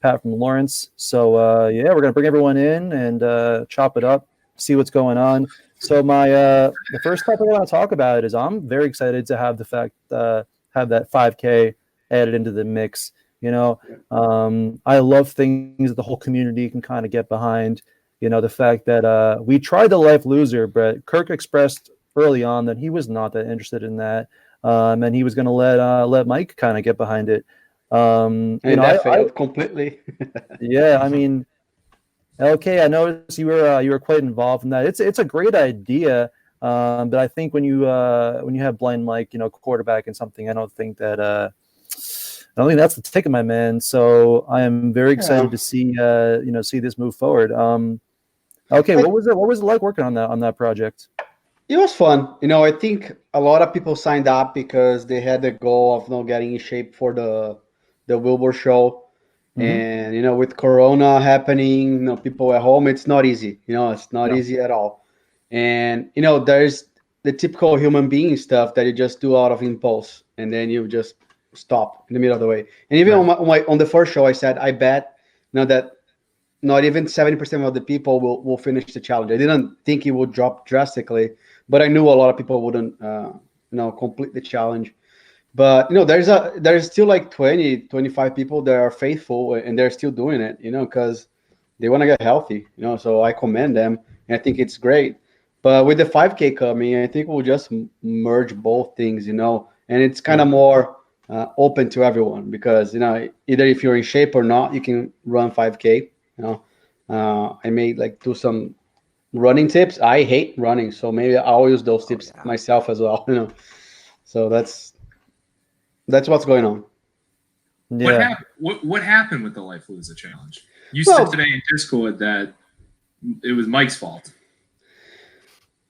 Pat from Lawrence. So we're gonna bring everyone in and chop it up, see what's going on. So the first topic I want to talk about is I'm very excited to have have that 5K added into the mix. I love things that the whole community can kind of get behind. The fact that we tried the Life Loser, but Kirk expressed early on that he was not that interested in that, and he was going to let Mike kind of get behind it. And that failed completely. Yeah, I mean, okay, I noticed you were quite involved in that. It's a great idea, but I think when you have blind Mike, quarterback and something, I don't think that's the ticket, my man. So I am very excited to see this move forward. Okay, what was it like working on that project? It was fun. I think a lot of people signed up because they had the goal of getting in shape for the Wilbur show. Mm-hmm. And with Corona happening, people at home, it's not easy. It's not easy at all. And there's the typical human being stuff that you just do out of impulse, and then you just stop in the middle of the way. And even on the first show, I said, I bet that not even 70% of the people will finish the challenge. I didn't think it would drop drastically, but I knew a lot of people wouldn't complete the challenge. But there's still like 20, 25 people that are faithful and they're still doing it, because they want to get healthy, so I commend them and I think it's great. But with the 5K coming, I think we'll just merge both things, and it's kind of more open to everyone because, either if you're in shape or not, you can run 5K. I may like do some running tips. I hate running, so maybe I'll use those tips myself as well, So that's what's going on. What Yeah. happened? What happened with the Life Loser challenge? You Well- said today in Discord that it was Mike's fault.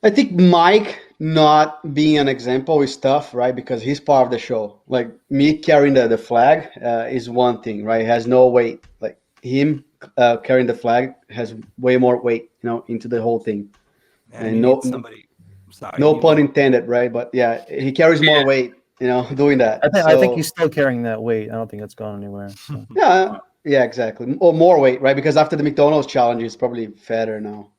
I think Mike not being an example is tough, right? Because he's part of the show. Like me carrying the flag is one thing, right? It has no weight. Like him carrying the flag has way more weight, into the whole thing. Man, And you no- need somebody. Sorry. No you pun need- intended, right? But yeah, he carries more Yeah. weight, doing that. I think So- he's still carrying that weight. I don't think it's gone anywhere. So. Yeah, exactly. Or more weight, right? Because after the McDonald's challenge, he's probably fatter now.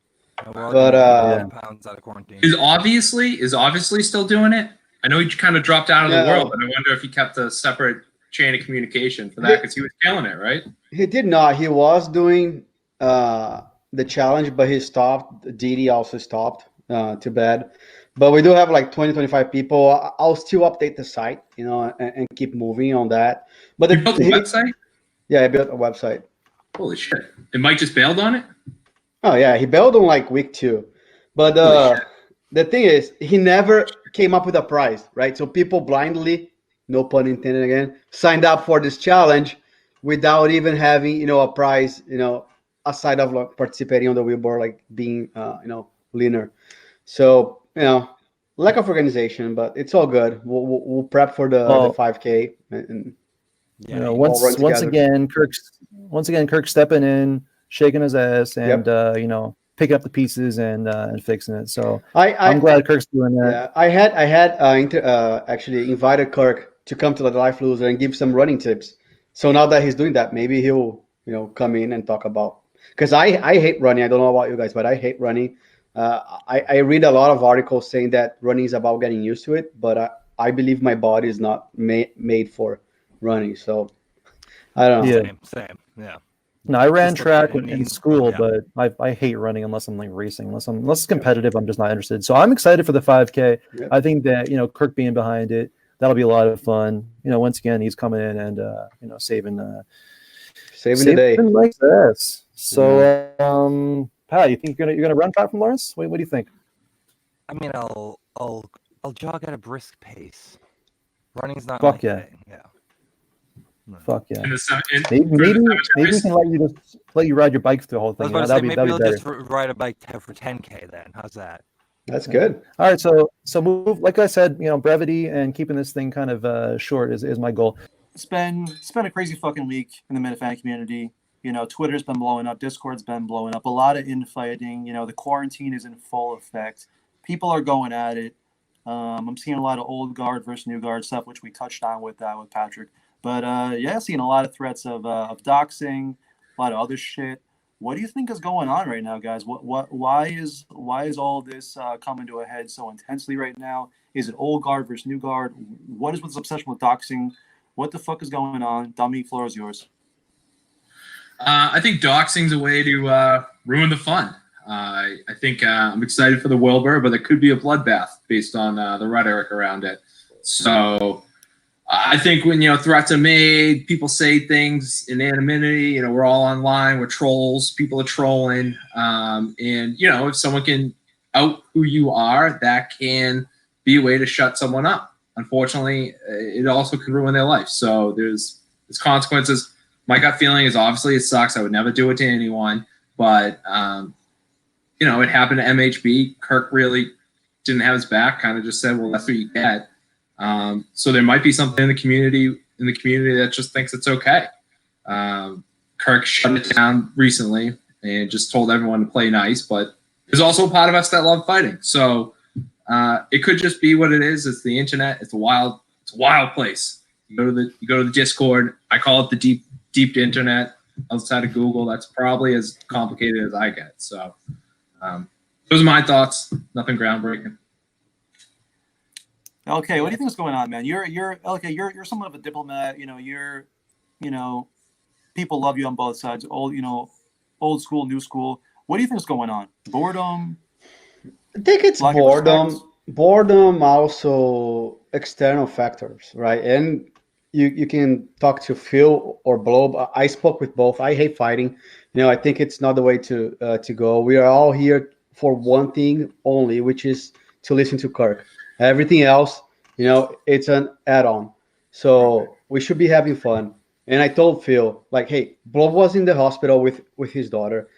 We're all But, gonna be 10 pounds out of quarantine. Is obviously still doing it? I know he kind of dropped out of the No. world, but I wonder if he kept a separate chain of communication for that because he was killing it, right? He did not. He was doing the challenge, but he stopped. Didi also stopped. Too bad. But we do have like 20, 25 people. I'll still update the site, and keep moving on that. But You built a website? Yeah, I built a website. Holy shit! And Mike just bailed on it. Oh yeah, he bailed on like week 2. But Holy shit. the thing is, he never came up with a prize, right? So people blindly, no pun intended again, signed up for this challenge without even having, a prize, aside of like participating on the wheelbarrow, like being, leaner. So, lack of organization, but it's all good. We'll prep for the 5K and Yeah, You know, all run once together. again, Kirk's stepping in, shaking his ass, and picking up the pieces and fixing it. So I'm glad Kirk's doing that. Yeah, I had actually invited Kirk to come to the Life Loser and give some running tips. So now that he's doing that, maybe he'll come in and talk about, because I hate running. I don't know about you guys, but I hate running. I read a lot of articles saying that running is about getting used to it, but I believe my body is not made for running. So I don't know. Yeah. Same. Yeah. No, I ran Just look track at it in needs- school, yeah. but I hate running unless I'm like racing, unless it's competitive. I'm just not interested. So I'm excited for the 5K. Yeah. I think that Kirk being behind it, that'll be a lot of fun. Once again, he's coming in and saving Saving the day. Mike's ass. So Pat, you think you're gonna run Pat from Lawrence? What do you think? I mean, I'll jog at a brisk pace. Running's not Fuck my yeah. thing. Yeah. Fuck yeah. In the Maybe for the we cemeteries? can let you ride your bike through the whole I was thing. about to say, That'd maybe be I'll better. just ride a bike for 10K then. How's that? That's good. All right, so move, like I said, brevity and keeping this thing kind of short is my goal. It's been a crazy fucking week in the Minifan community. Twitter's been blowing up, Discord's been blowing up, a lot of infighting. The quarantine is in full effect. People are going at it. I'm seeing a lot of old guard versus new guard stuff, which we touched on with Patrick. But seeing a lot of threats of doxing, a lot of other shit. What do you think is going on right now, guys? Why is all this coming to a head so intensely right now? Is it old guard versus new guard? What is with this obsession with doxing? What the fuck is going on? Dominique, floor is yours. I think doxing's a way to ruin the fun. I think I'm excited for the Wilbur, but it could be a bloodbath based on the rhetoric around it. So I think when threats are made, people say things in anonymity. We're all online. We're trolls. People are trolling, and if someone can out who you are, that can be a way to shut someone up. Unfortunately, it also can ruin their life. So there's consequences. My gut feeling is obviously it sucks. I would never do it to anyone, but it happened to MHB. Kirk really didn't have his back. Kind of just said, "Well, that's what you get." So there might be something in the community that just thinks it's okay. Kirk shut it down recently and just told everyone to play nice, but there's also a part of us that love fighting. So it could just be what it is. It's the internet. It's a wild place. You go to the Discord. I call it the deep internet outside of Google. That's probably as complicated as I get. So those are my thoughts. Nothing groundbreaking. Okay, what do you think is going on, man? You're okay. You're somewhat of a diplomat. You know, people love you on both sides. Old school, new school. What do you think is going on? Boredom, I think it's lack of respect. boredom, also external factors, right? And you can talk to Phil or Blob. I spoke with both. I hate fighting. I think it's not the way to go. We are all here for one thing only, which is to listen to Kirk. Everything else, it's an add-on. So we should be having fun. And I told Phil, like, hey, Blob was in the hospital with his daughter.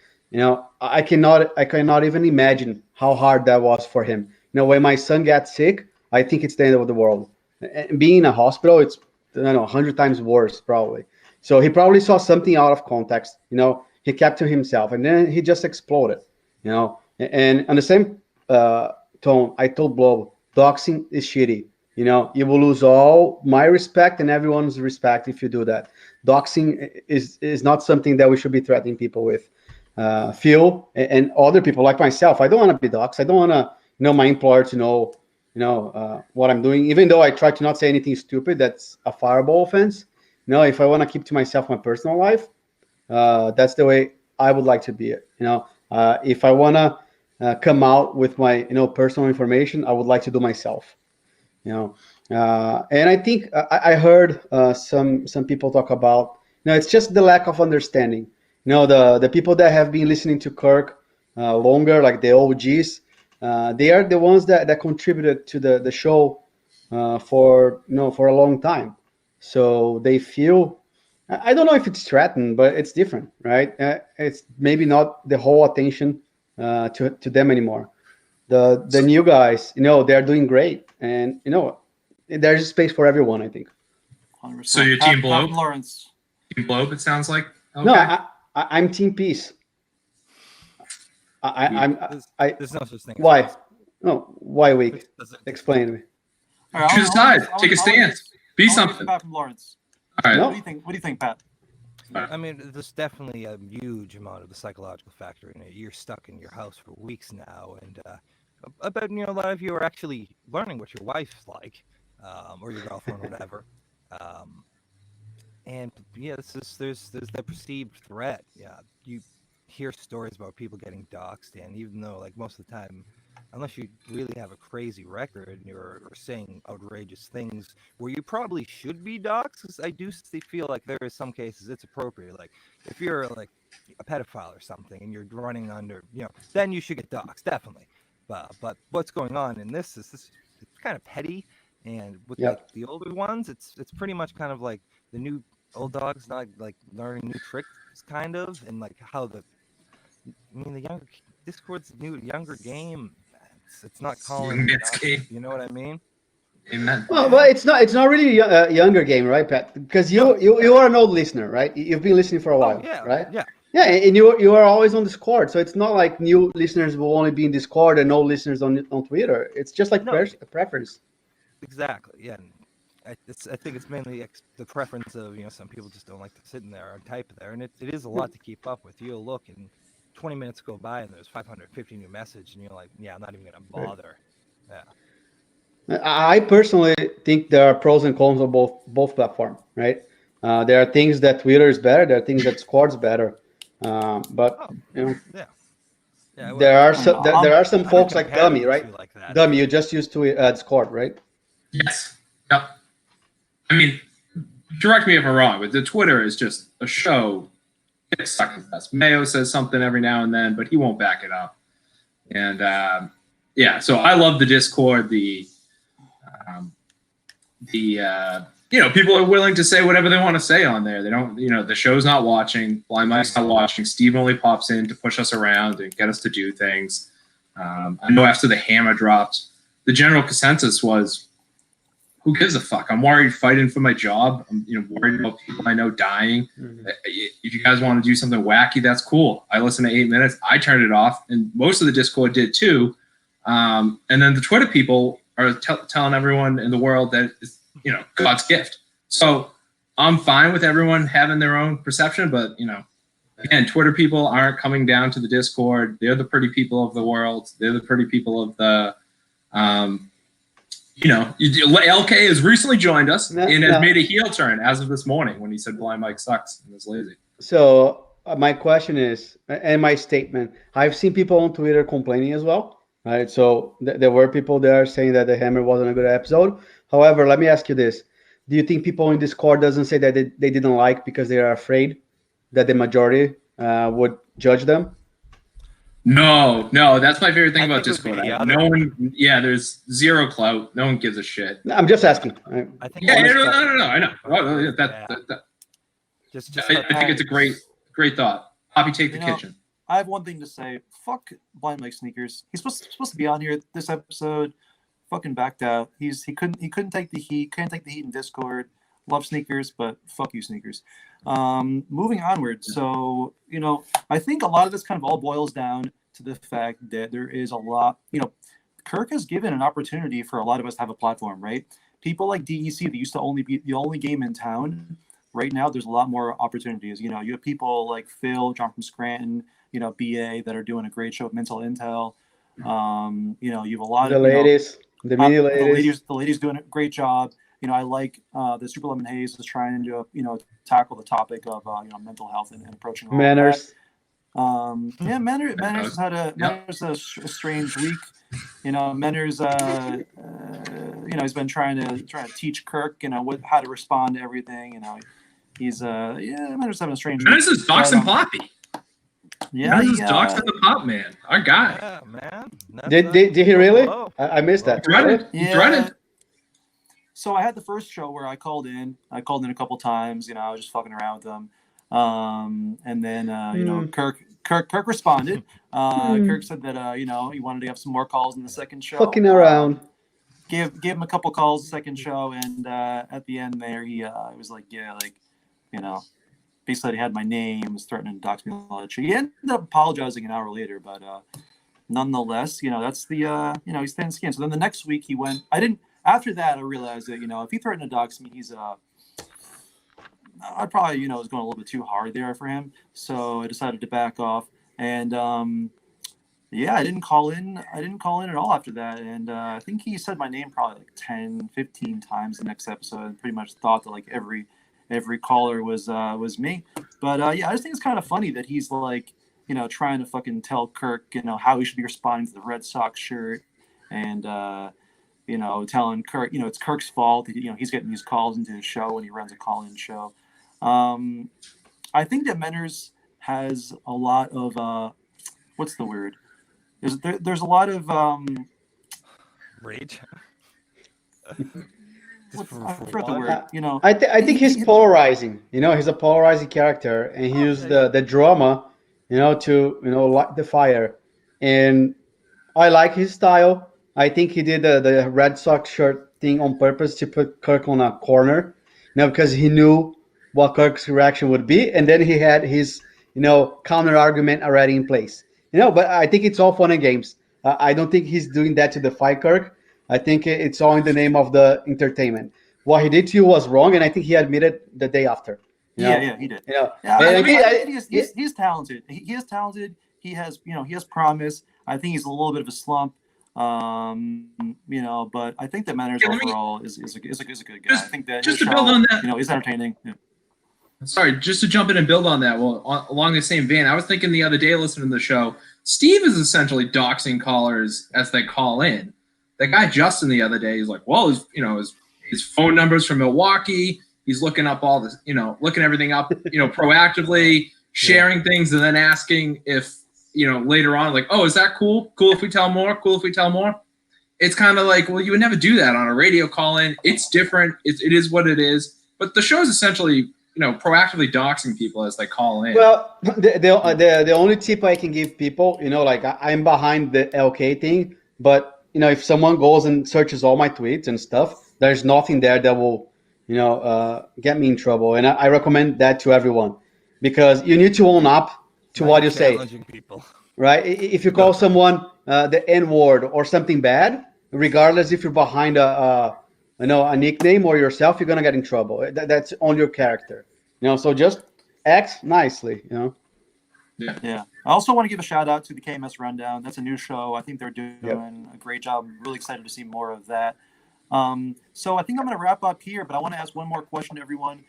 I cannot even imagine how hard that was for him. When my son got sick, I think it's the end of the world. And being in a hospital, it's, I don't know, 100 times worse probably. So he probably saw something out of context. He kept to himself, and then he just exploded. And on the same tone, I told Blob, doxing is shitty. You will lose all my respect and everyone's respect if you do that. Doxing is not something that we should be threatening people with. Phil and other people like myself, I don't want to be doxxed. I don't want to my employer to know what I'm doing, even though I try to not say anything stupid that's a fireball offense. If I want to keep to myself my personal life, that's the way I would like to be it. If I want to come out with my personal information, I would like to do myself. And I think I heard some people talk about it's just the lack of understanding. The people that have been listening to Kirk longer, like the OGs, they are the ones that contributed to the show for a long time. So they feel, I don't know if it's threatened, but it's different, right? It's maybe not the whole attention to them anymore. The new guys, they're doing great, and there's a space for everyone, I think. 100%. So your team Blob? Lawrence. Team Blob, it sounds like. Okay. No, I'm Team Peace. There's no such thing. Why? No, why weak? Explain to me. All right, Choose a side. Take a stance. Be something. Back from Lawrence. All right. No. What do you think, Pat? I mean, there's definitely a huge amount of the psychological factor in it. You're stuck in your house for weeks now, and I bet a lot of you are actually learning what your wife's like, or your girlfriend, or whatever. And yeah, there's that perceived threat. Yeah, you hear stories about people getting doxxed, and even though like most of the time, unless you really have a crazy record and you're saying outrageous things where you probably should be doxxed, 'cause I do feel like there is some cases it's appropriate. Like if you're like a pedophile or something and you're running under, then you should get doxxed, definitely. But what's going on in this is it's kind of petty, and with like the older ones, it's pretty much kind of like the new old dogs not like learning new tricks, kind of, and like how the younger Discord's new younger game. It's not calling. You know what I mean? Amen. Well, but it's not really a younger game, right, Pat? Because you are an old listener, right? You've been listening for a while, right? Yeah, and you are always on Discord, so it's not like new listeners will only be in Discord and old listeners on Twitter. It's just like preference. Exactly. Yeah. And I think it's mainly the preference of some people just don't like to sit in there and type there, and it is a lot to keep up with. You'll look and 20 minutes go by and there's 550 new messages, and you're like, I'm not even gonna bother. Yeah. I personally think there are pros and cons of both platforms, right? There are things that Twitter is better. There are things that Discord's better. But there are some folks like Dummy, right? Like that. Dummy, you just used to Discord, right? Yes. Yep. I mean, correct me if I'm wrong, but the Twitter is just a show. It's sucking us. Mayo says something every now and then, but he won't back it up. And so I love the Discord. People are willing to say whatever they want to say on there. They don't, the show's not watching. Blind Mike's not watching. Steve only pops in to push us around and get us to do things. I know after the hammer dropped, the general consensus was, who gives a fuck? I'm worried fighting for my job. I'm worried about people I know dying. Mm-hmm. If you guys want to do something wacky, that's cool. I listened to 8 minutes. I turned it off, and most of the Discord did too. And then the Twitter people are telling everyone in the world that it's God's gift. So I'm fine with everyone having their own perception, but again, Twitter people aren't coming down to the Discord. They're the pretty people of the world. They're the pretty people of the LK has recently joined us No, and has no. made a heel turn as of this morning when he said Blind Mike sucks and is lazy. So my question is, and my statement, I've seen people on Twitter complaining as well, right? So there were people there saying that the Hammer wasn't a good episode. However, let me ask you this: do you think people in Discord doesn't say that they didn't like because they are afraid that the majority would judge them? No, that's my favorite thing I about think it would Discord. be the No other one, there's zero clout. No one gives a shit. No, I'm just asking. I think Yeah, it was no, the- I know. Well, Yeah. that, Just I think it's a great thought. Poppy, take the kitchen. I have one thing to say. Fuck Blind Mike Sneakers. He's supposed to be on here this episode. Fucking backed out. He couldn't take the heat. Couldn't take the heat in Discord. Love Sneakers, but fuck you, Sneakers. Moving onward. So I think a lot of this kind of all boils down to the fact that there is a lot. Kirk has given an opportunity for a lot of us to have a platform, right? People like DEC that used to only be the only game in town. Right now, there's a lot more opportunities. You have people like Phil, John from Scranton, BA that are doing a great show at Mental Intel. You have a lot The of ladies, the mini ladies. the ladies doing a great job. I like the Super Lemon Haze is trying to tackle the topic of mental health and approaching all Manners. that. Manners has had a strange week. Manners he's been trying to teach Kirk how to respond to everything. He's Manners having a strange week. This is Docs and Poppy. Yeah, this is Docs and the Pop Man. Our guy. Yeah, man. Did he really? Oh. I missed that. He threatened. So I had the first show where I called in. I called in a couple times. I was just fucking around with them. And then Kirk responded. Kirk said that he wanted to have some more calls in the second show. Fucking around. Gave him a couple calls the second show, and at the end there he was like, basically he had my name, was threatening to dox me and all that shit. He ended up apologizing an hour later, but nonetheless, that's the he's thin skinned. So then the next week he went. After that I realized that if he threatened to dox me, he's I probably was going a little bit too hard there for him. So I decided to back off, and I didn't call in. I didn't call in at all after that, and I think he said my name probably like 10, 15 times the next episode, and pretty much thought that like every caller was me. But I just think it's kind of funny that he's like trying to fucking tell Kirk how he should be responding to the Red Sox shirt, and telling Kirk it's Kirk's fault that he's getting these calls into the show when he runs a call-in show. I think that Menners has a lot of what's the word? There's a lot of Rage. I forgot the word. I think he's polarizing. He's a polarizing character, and he used the drama, to light the fire. And I like his style. I think he did the Red Sox shirt thing on purpose to put Kirk on a corner, because he knew what Kirk's reaction would be, and then he had his counter argument already in place. But I think it's all fun and games. I don't think he's doing that to defy Kirk. I think it's all in the name of the entertainment. What he did to you was wrong, and I think he admitted the day after. Yeah, he did. He's talented. He is talented. He has promise. I think he's a little bit of a slump. But I think that Manners overall is a good guy. I think that just to build on that, he's entertaining. Yeah. Sorry, just to jump in and build on that. Well, along the same vein, I was thinking the other day listening to the show, Steve is essentially doxing callers as they call in. That guy Justin the other day, he's like, well, his phone number's from Milwaukee. He's looking up all this, looking everything up, proactively, sharing things, and then asking if, later on, like, oh, is that cool? Cool if we tell more? Cool if we tell more? It's kind of like, well, you would never do that on a radio call-in. It's different. It is what it is. But the show is essentially, proactively doxing people as they call in. Well, the only tip I can give people, I'm behind the LK thing, but if someone goes and searches all my tweets and stuff, there's nothing there that will, get me in trouble. And I recommend that to everyone, because you need to own up to what you say. People. Right? If you call someone the N-word or something bad, regardless if you're behind a nickname or yourself, you're gonna get in trouble. That's on your character. So just act nicely. Yeah. I also want to give a shout out to the KMS Rundown. That's a new show. I think they're doing a great job. I'm really excited to see more of that. So I think I'm going to wrap up here, but I want to ask one more question to everyone.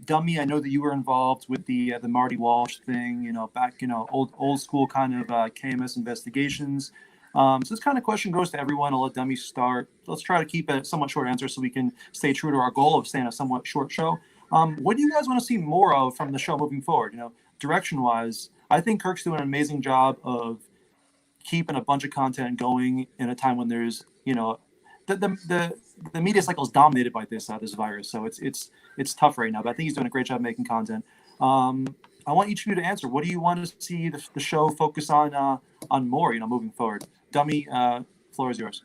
Dummy, I know that you were involved with the Marty Walsh thing, back, old school kind of KMS investigations. So this kind of question goes to everyone. I'll let Dummy start. Let's try to keep a somewhat short answer so we can stay true to our goal of staying a somewhat short show. What do you guys want to see more of from the show moving forward? Direction-wise, I think Kirk's doing an amazing job of keeping a bunch of content going in a time when there's, the media cycle is dominated by this virus, so it's tough right now. But I think he's doing a great job making content. I want each of you to answer. What do you want to see the show focus on more? Moving forward. Dummy, floor is yours.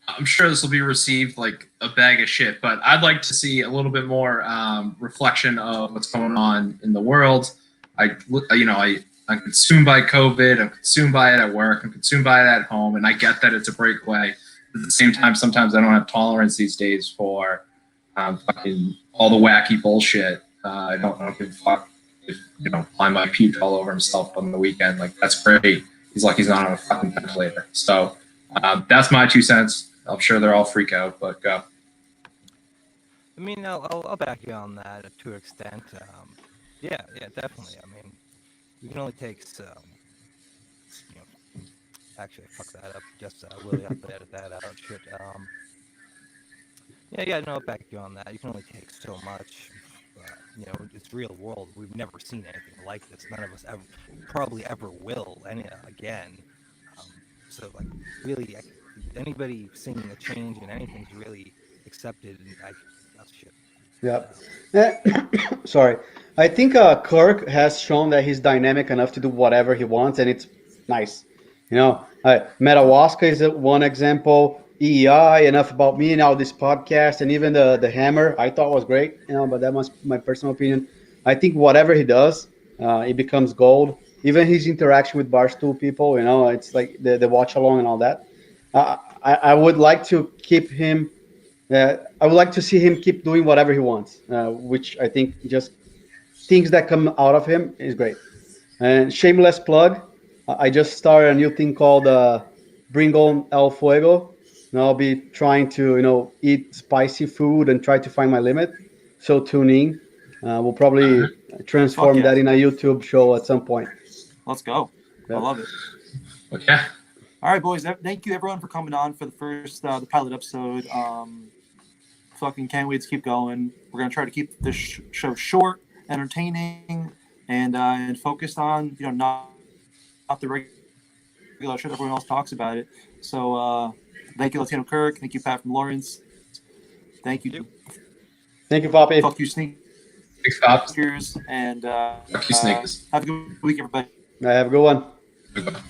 I'm sure this will be received like a bag of shit, but I'd like to see a little bit more reflection of what's going on in the world. I'm consumed by COVID. I'm consumed by it at work. I'm consumed by it at home, and I get that it's a breakaway. At the same time, sometimes I don't have tolerance these days for fucking all the wacky bullshit. I don't give a fuck if Limelight puked all over himself on the weekend. Like, that's great. He's like he's not on a fucking ventilator. So that's my 2 cents. I'm sure they're all freak out, but go. I mean, I'll back you on that to an extent. Yeah, definitely. I mean, we can only take some. Actually, fuck that up. Just Willie, have to edit that out. Shit. No, I'll back you on that. You can only take so much. It's real world. We've never seen anything like this. None of us probably ever will again. So, like, really, anybody seeing a change in anything's really accepted. And that's shit. Yeah. Sorry. I think Kirk has shown that he's dynamic enough to do whatever he wants, and it's nice. Metawaska is one example. EEI, Enough About Me, now this podcast, and even the Hammer, I thought was great. But that was my personal opinion. I think whatever he does, it becomes gold. Even his interaction with Barstool people, it's like the watch along and all that. I would like to keep him. I would like to see him keep doing whatever he wants, which I think just things that come out of him is great. And shameless plug, I just started a new thing called Bring On El Fuego. And I'll be trying to, eat spicy food and try to find my limit. So tune in. We'll probably transform that in a YouTube show at some point. Let's go. Yeah. I love it. Okay. All right, boys. Thank you, everyone, for coming on for the first, the pilot episode. Fucking can't wait to keep going. We're going to try to keep this show short, entertaining, and focused on, not the regular shit everyone else talks about it. So, thank you, Latino Kirk. Thank you, Pat from Lawrence. Thank you. Thank you, Papi. Fuck you, Sneak. Thanks, Pops. And Fuck you, Sneakers. have a good week, everybody. Have a good one. Goodbye.